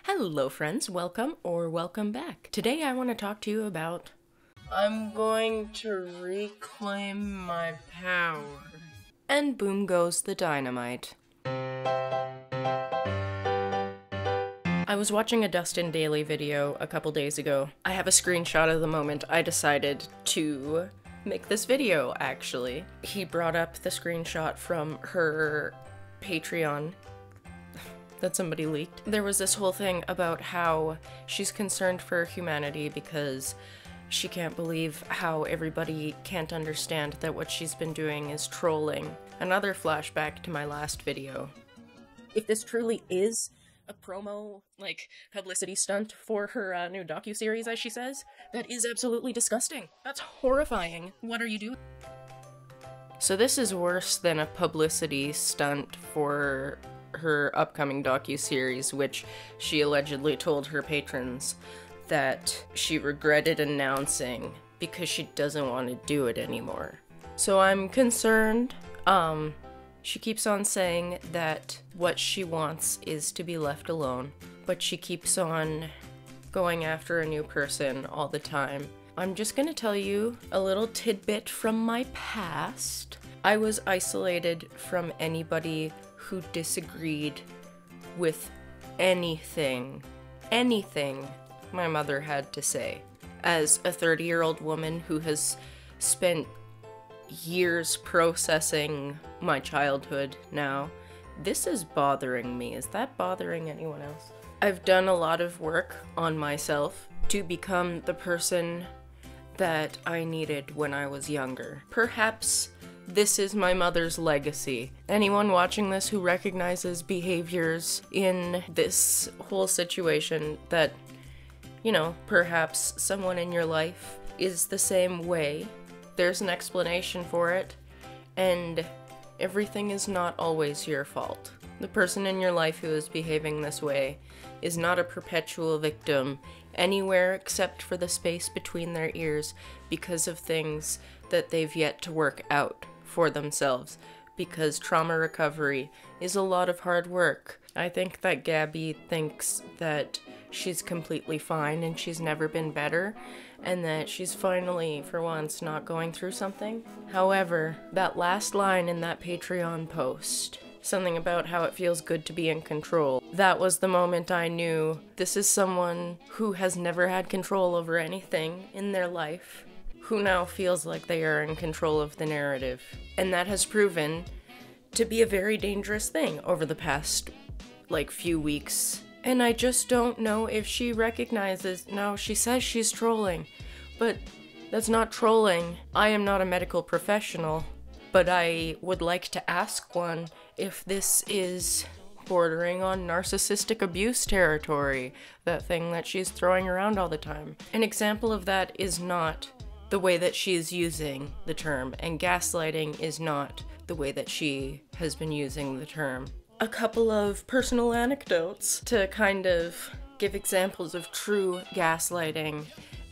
Hello friends, welcome or welcome back. Today I want to talk to you about I'm going to reclaim my power. And boom goes the dynamite. I was watching a Dustin Daily video a couple days ago. I have a screenshot of the moment I decided to make this video, actually. He brought up the screenshot from her Patreon that somebody leaked. There was this whole thing about how she's concerned for humanity because she can't believe how everybody can't understand that what she's been doing is trolling. Another flashback to my last video. If this truly is a promo, publicity stunt for her new docuseries, as she says, that is absolutely disgusting. That's horrifying. What are you doing? So this is worse than a publicity stunt for her upcoming docuseries, which she allegedly told her patrons that she regretted announcing because she doesn't want to do it anymore. So I'm concerned. She keeps on saying that what she wants is to be left alone, but she keeps on going after a new person all the time. I'm just gonna tell you a little tidbit from my past. I was isolated from anybody who disagreed with anything my mother had to say. As a 30-year-old woman who has spent years processing my childhood now, this is bothering me. Is that bothering anyone else? I've done a lot of work on myself to become the person that I needed when I was younger. Perhaps this is my mother's legacy. Anyone watching this who recognizes behaviors in this whole situation that, perhaps someone in your life is the same way, there's an explanation for it, and everything is not always your fault. The person in your life who is behaving this way is not a perpetual victim anywhere except for the space between their ears because of things that they've yet to work out for themselves, because trauma recovery is a lot of hard work. I think that Gabbie thinks that she's completely fine and she's never been better, and that she's finally, for once, not going through something. However, that last line in that Patreon post, something about how it feels good to be in control, that was the moment I knew this is someone who has never had control over anything in their life, who now feels like they are in control of the narrative. And that has proven to be a very dangerous thing over the past, few weeks. And I just don't know if she recognizes. No, she says she's trolling, but that's not trolling. I am not a medical professional, but I would like to ask one if this is bordering on narcissistic abuse territory, that thing that she's throwing around all the time. An example of that is not the way that she is using the term, and gaslighting is not the way that she has been using the term. A couple of personal anecdotes to kind of give examples of true gaslighting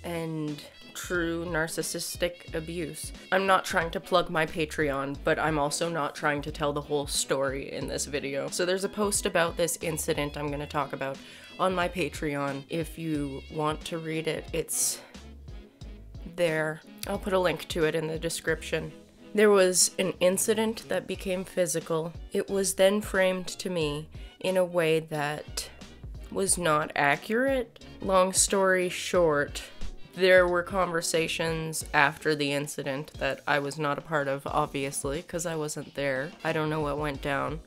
and true narcissistic abuse. I'm not trying to plug my Patreon, but I'm also not trying to tell the whole story in this video. So there's a post about this incident I'm going to talk about on my Patreon. If you want to read it, it's there. I'll put a link to it in the description. There was an incident that became physical. It was then framed to me in a way that was not accurate. Long story short, there were conversations after the incident that I was not a part of, obviously, because I wasn't there. I don't know what went down.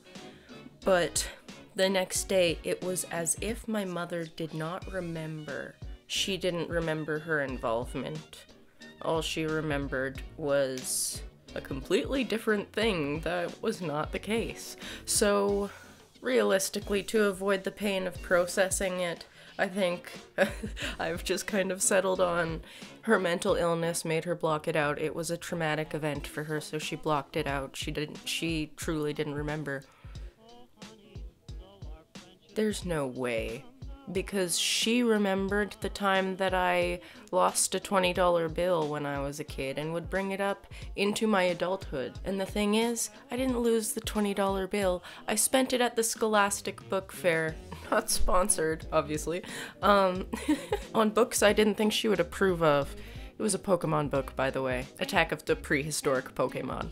But the next day, it was as if my mother did not remember. She didn't remember her involvement. All she remembered was a completely different thing that was not the case. So, realistically, to avoid the pain of processing it, I think I've just kind of settled on her mental illness made her block it out. It was a traumatic event for her, so she blocked it out. She truly didn't remember. There's no way. Because she remembered the time that I lost a $20 bill when I was a kid and would bring it up into my adulthood. And the thing is, I didn't lose the $20 bill. I spent it at the Scholastic Book Fair. Not sponsored, obviously. On books I didn't think she would approve of. It was a Pokemon book, by the way. Attack of the Prehistoric Pokemon.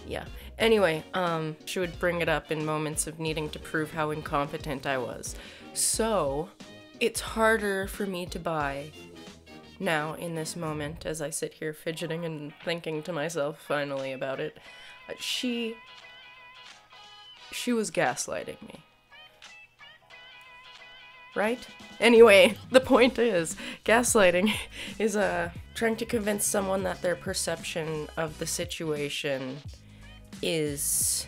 Yeah. Anyway, she would bring it up in moments of needing to prove how incompetent I was. So, it's harder for me to buy now in this moment as I sit here fidgeting and thinking to myself finally about it. She was gaslighting me. Right? Anyway, the point is, gaslighting is trying to convince someone that their perception of the situation is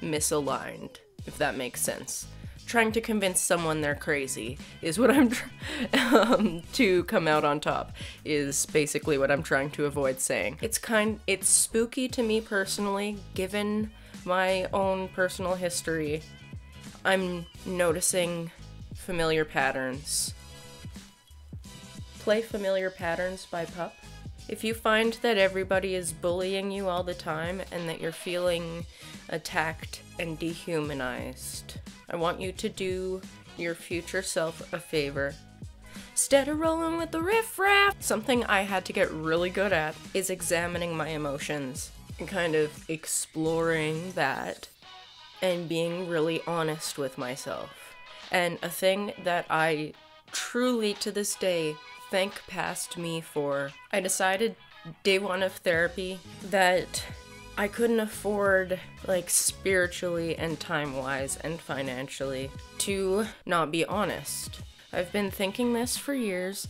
misaligned, if that makes sense. Trying to convince someone they're crazy is what I'm to come out on top is basically what I'm trying to avoid saying. It's spooky to me personally, given my own personal history. I'm noticing familiar patterns. Play Familiar Patterns by Pup. If you find that everybody is bullying you all the time and that you're feeling attacked and dehumanized, I want you to do your future self a favor. Instead of rolling with the riffraff, something I had to get really good at is examining my emotions and kind of exploring that and being really honest with myself. And a thing that I truly, to this day, thank past me for. I decided day one of therapy that I couldn't afford, like, spiritually and time-wise and financially, to not be honest. I've been thinking this for years.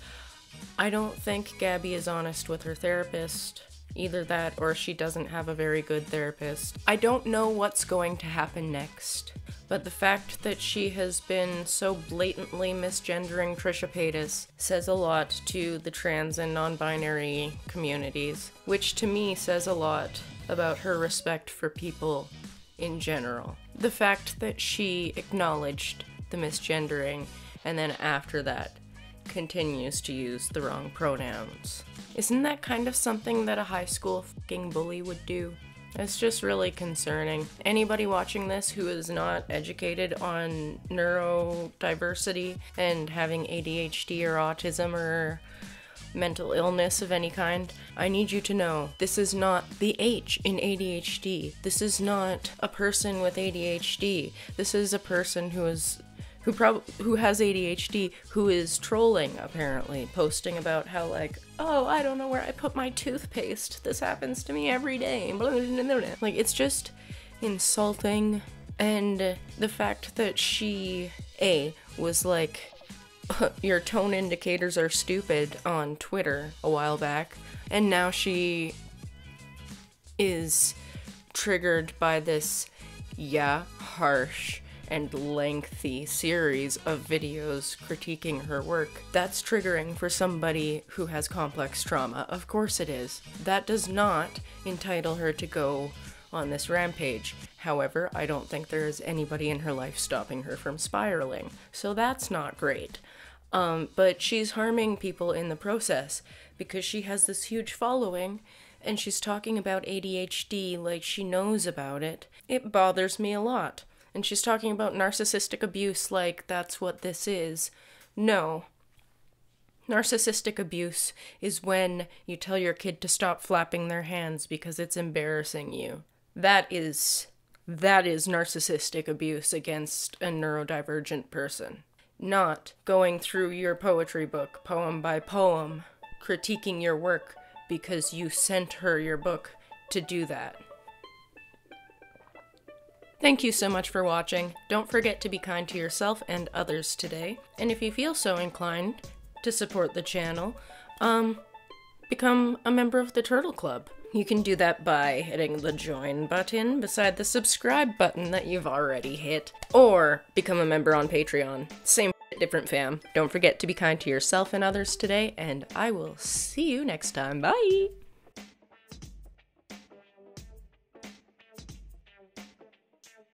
I don't think Gabbie is honest with her therapist. Either that or she doesn't have a very good therapist. I don't know what's going to happen next, but the fact that she has been so blatantly misgendering Trisha Paytas says a lot to the trans and non-binary communities, which to me says a lot about her respect for people in general. The fact that she acknowledged the misgendering and then after that continues to use the wrong pronouns. Isn't that kind of something that a high school fucking bully would do? It's just really concerning. Anybody watching this who is not educated on neurodiversity and having ADHD or autism or mental illness of any kind, I need you to know this is not the H in ADHD. This is not a person with ADHD. This is a person who has ADHD, who is trolling, apparently, posting about how, like, oh, I don't know where I put my toothpaste. This happens to me every day. Like, it's just insulting. And the fact that she, was like, your tone indicators are stupid on Twitter a while back, and now she is triggered by this, harsh and lengthy series of videos critiquing her work. That's triggering for somebody who has complex trauma. Of course it is. That does not entitle her to go on this rampage. However, I don't think there is anybody in her life stopping her from spiraling. So that's not great. But she's harming people in the process because she has this huge following and she's talking about ADHD like she knows about it. It bothers me a lot. And she's talking about narcissistic abuse like that's what this is. No. Narcissistic abuse is when you tell your kid to stop flapping their hands because it's embarrassing you. That is narcissistic abuse against a neurodivergent person. Not going through your poetry book, poem by poem, critiquing your work because you sent her your book to do that. Thank you so much for watching. Don't forget to be kind to yourself and others today. And if you feel so inclined to support the channel, become a member of the Turtle Club. You can do that by hitting the join button beside the subscribe button that you've already hit, or become a member on Patreon. Same different fam. Don't forget to be kind to yourself and others today, and I will see you next time. Bye!